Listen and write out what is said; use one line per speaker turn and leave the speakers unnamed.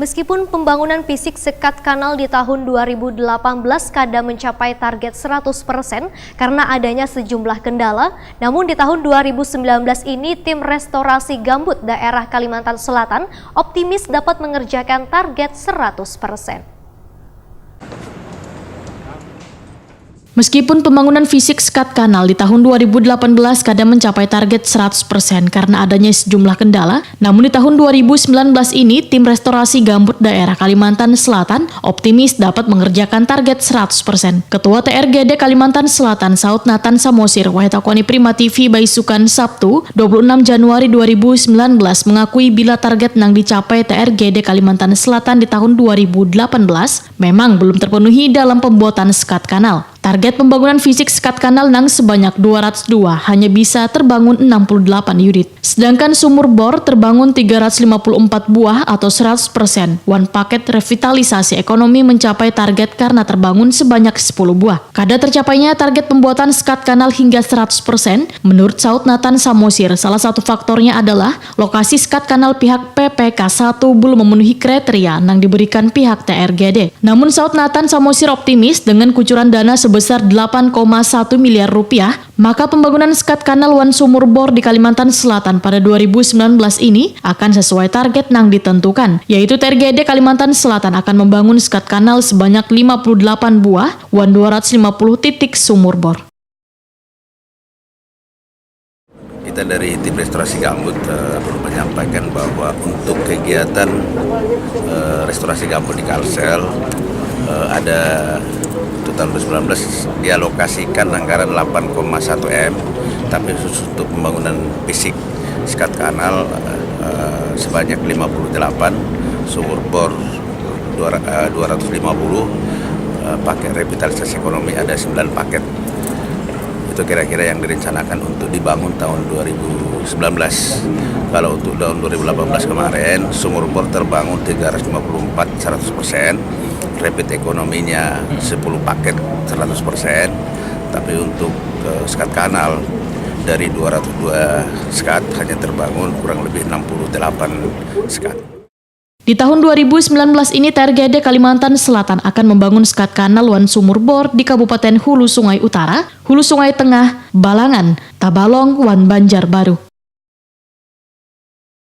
Meskipun pembangunan fisik sekat kanal di tahun 2018 kadang mencapai target 100% karena adanya sejumlah kendala, namun di tahun 2019 ini tim restorasi gambut daerah Kalimantan Selatan optimis dapat mengerjakan target 100%.
Meskipun pembangunan fisik sekat kanal di tahun 2018 kadang mencapai target 100% karena adanya sejumlah kendala, namun di tahun 2019 ini tim restorasi gambut daerah Kalimantan Selatan optimis dapat mengerjakan target 100%. Ketua TRGD Kalimantan Selatan Saud Nathan Samosir Wahitakoni Prima TV Baisukan Sabtu 26 Januari 2019 mengakui bila target yang dicapai TRGD Kalimantan Selatan di tahun 2018 memang belum terpenuhi dalam pembuatan sekat kanal. Target pembangunan fisik sekat kanal nang sebanyak 202 hanya bisa terbangun 68 unit. Sedangkan sumur bor terbangun 354 buah atau 100%. One paket revitalisasi ekonomi mencapai target karena terbangun sebanyak 10 buah. Kadar tercapainya target pembuatan sekat kanal hingga 100%, menurut Saud Nathan Samosir, salah satu faktornya adalah lokasi sekat kanal pihak PPK 1 belum memenuhi kriteria yang diberikan pihak TRGD. Namun Saud Nathan Samosir optimis dengan kucuran dana sebesar 8,1 miliar rupiah, maka pembangunan sekat kanal Wan Sumur Bor di Kalimantan Selatan pada 2019 ini akan sesuai target yang ditentukan, yaitu TRGD Kalimantan Selatan akan membangun sekat kanal sebanyak 58 buah, Wan 250 titik sumur bor.
Kita dari tim restorasi gambut perlu menyampaikan bahwa untuk kegiatan restorasi gambut di Kalsel ada tahun 2019 dialokasikan anggaran 8,1 M, tapi khusus untuk pembangunan fisik sekat kanal sebanyak 58, sumur bor 250, paket revitalisasi ekonomi ada 9 paket. Itu kira-kira yang direncanakan untuk dibangun tahun 2019. Kalau untuk tahun 2018 kemarin, sumur bor terbangun 354 100%, rapid ekonominya 10 paket 100%, tapi untuk sekat kanal dari 202 sekat hanya terbangun kurang lebih 68 sekat.
Di tahun 2019 ini TRGD Kalimantan Selatan akan membangun sekat kanal Wan Sumur Bor di Kabupaten Hulu Sungai Utara, Hulu Sungai Tengah, Balangan, Tabalong, Wan Banjarbaru.